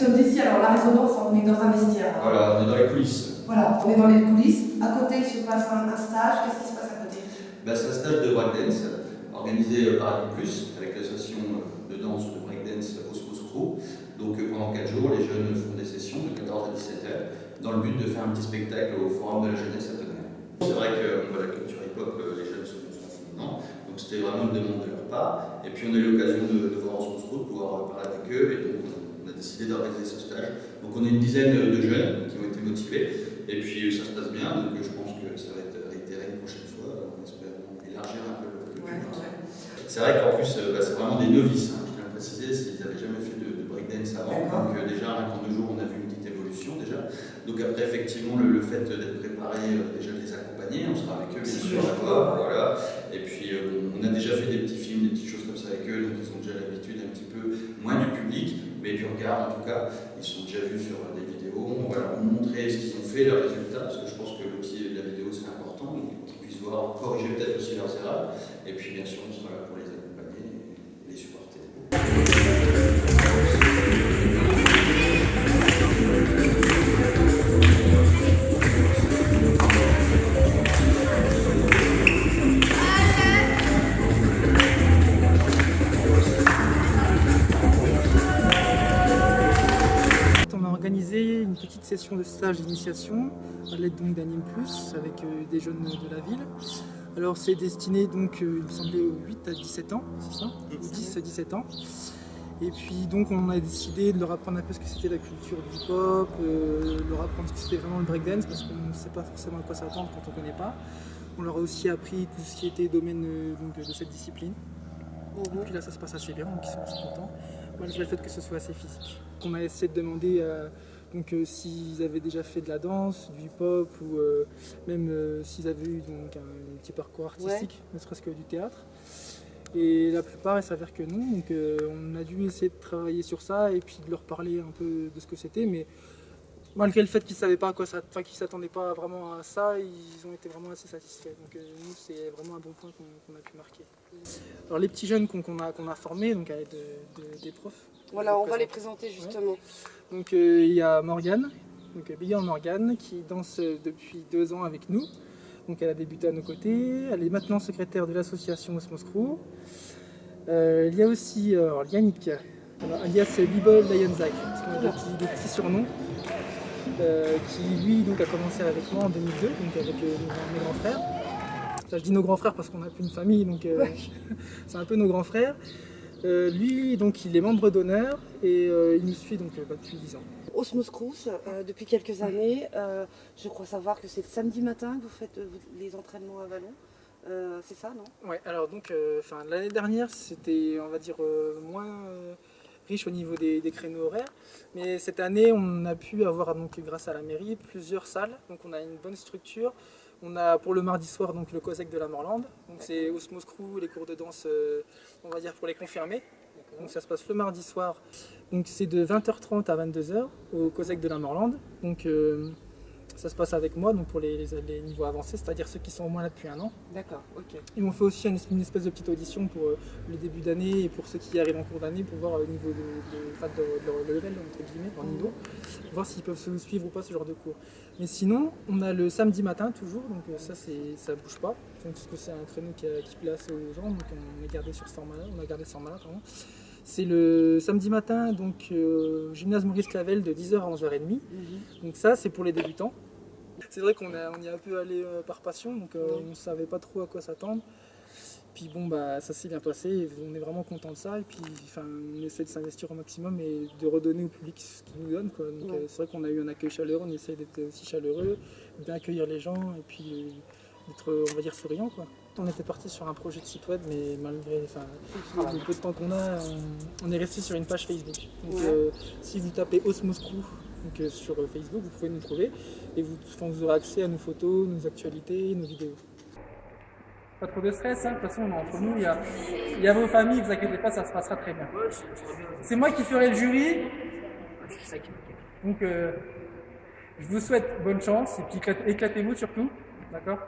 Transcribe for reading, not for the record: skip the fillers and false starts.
sommes ici, alors la résonance, on est dans un vestiaire. Voilà, on est dans les coulisses. Voilà, on est dans les coulisses. À côté, il se passe un stage. Qu'est-ce qui se passe à côté? C'est un stage de breakdance organisé par Plus avec l'association de danse de breakdance Osmos Crew. Donc pendant 4 jours, les jeunes font des sessions de 14 à 17 heures dans le but de faire un petit spectacle au Forum de la jeunesse à Tonnerre. C'est vrai que la culture hip-hop, les jeunes sont dedans, donc c'était vraiment une demande de leur part. Et puis on a eu l'occasion de voir Osmos Crew, de pouvoir parler avec eux, et donc on a décidé d'organiser ce stage. Donc on est une dizaine de jeunes qui ont été motivés, et puis ça se passe bien, donc je pense que ça va être réitéré une prochaine fois. On espère élargir un peu le public. C'est vrai qu'en plus, c'est vraiment des novices, hein, je tiens à le préciser, s'ils n'avaient jamais fait de breakdance avant. Donc déjà, en 2 jours, on a vu une petite évolution déjà. Donc après, effectivement, le fait d'être préparé, déjà de les accompagner, on sera avec eux bien sûr à voir, voilà. Et puis on a déjà fait des petits films, des petites choses comme ça avec eux, donc ils ont déjà l'habitude un petit peu, moins du public, mais du regard en tout cas. Ils sont déjà vus sur des vidéos, on va leur montrer ce qu'ils ont fait, leurs résultats, parce que je pense que l'outil de la vidéo c'est important, donc qu'ils puissent voir, corriger peut-être aussi leurs erreurs. Et puis bien sûr, on sera là pour les accompagner et les supporter. On a organisé une petite session de stage d'initiation à l'aide donc d'Anime Plus avec des jeunes de la ville. Alors c'est destiné donc, il me semblait, aux 8 à 17 ans, c'est ça? 10 à 17 ans. Et puis donc on a décidé de leur apprendre un peu ce que c'était la culture du hip-hop, leur apprendre ce que c'était vraiment le breakdance parce qu'on ne sait pas forcément à quoi s'attendre quand on ne connaît pas. On leur a aussi appris tout ce qui était domaine donc, de cette discipline. Et puis là ça se passe assez bien, donc ils sont assez contents, malgré le fait que ce soit assez physique. On a essayé de demander s'ils avaient déjà fait de la danse, du hip-hop ou même s'ils avaient eu donc, un petit parcours artistique, ne serait-ce que du théâtre. Et la plupart, il s'avère que non, donc on a dû essayer de travailler sur ça et puis de leur parler un peu de ce que c'était, mais malgré le fait qu'ils savaient pas à quoi ça, qu'ils s'attendaient pas vraiment à ça, ils ont été vraiment assez satisfaits. Donc nous, c'est vraiment un bon point qu'on a pu marquer. Alors les petits jeunes qu'on a formés, donc avec des profs. Voilà, on va les présenter justement. Ouais. Donc il y a Morgane, donc Bigger Morgane, qui danse depuis 2 ans avec nous. Donc elle a débuté à nos côtés, elle est maintenant secrétaire de l'association Osmos Crew. Il y a aussi Yannick, alias B-Ball Lion-Zach, des petits surnoms, qui lui donc, a commencé avec moi en 2002, donc avec mes grands frères. Enfin, je dis nos grands frères parce qu'on n'a plus une famille, donc c'est un peu nos grands frères. Lui, donc, il est membre d'honneur et il nous suit donc, depuis 10 ans. Osmos Crew, depuis quelques années, je crois savoir que c'est le samedi matin que vous faites les entraînements à Vallon. C'est ça, non? Ouais, alors donc l'année dernière c'était on va dire moins riche au niveau des créneaux horaires, mais cette année on a pu avoir donc grâce à la mairie plusieurs salles, donc on a une bonne structure. On a pour le mardi soir donc le COSEC de la Morlande, donc c'est Osmos Crew, les cours de danse on va dire pour les confirmés. Donc ça se passe le mardi soir, donc c'est de 20h30 à 22h au COSEC de la Morlande. Donc ça se passe avec moi donc pour les niveaux avancés, c'est-à-dire ceux qui sont au moins là depuis 1 an. D'accord, ok. Et on fait aussi une espèce de petite audition pour le début d'année et pour ceux qui arrivent en cours d'année pour voir au niveau de leur level, entre guillemets, leur niveau, pour voir s'ils peuvent se suivre ou pas ce genre de cours. Mais sinon, on a le samedi matin toujours, donc ça bouge pas, donc, parce que c'est un créneau qui place aux gens, donc on a gardé sur ce format-là, pardon. C'est le samedi matin, donc gymnase Maurice Clavel de 10h à 11h30. Donc ça, c'est pour les débutants. C'est vrai qu'on y est un peu allé par passion, donc on ne savait pas trop à quoi s'attendre. Puis bon, bah, ça s'est bien passé, et on est vraiment content de ça. Et puis on essaie de s'investir au maximum et de redonner au public ce qu'il nous donne, quoi. Donc c'est vrai qu'on a eu un accueil chaleureux, on essaie d'être aussi chaleureux, bien accueillir les gens et puis d'être, on va dire, souriant, quoi. On était parti sur un projet de site web, mais malgré le peu de temps qu'on a, on est resté sur une page Facebook. Donc si vous tapez Osmos Crew donc, sur Facebook, vous pouvez nous trouver et vous aurez accès à nos photos, nos actualités, nos vidéos. Pas trop de stress, hein. De toute façon on est entre nous, il y a vos familles, ne vous inquiétez pas, ça se passera très bien. C'est moi qui ferai le jury, donc je vous souhaite bonne chance et puis éclatez-vous surtout, d'accord ?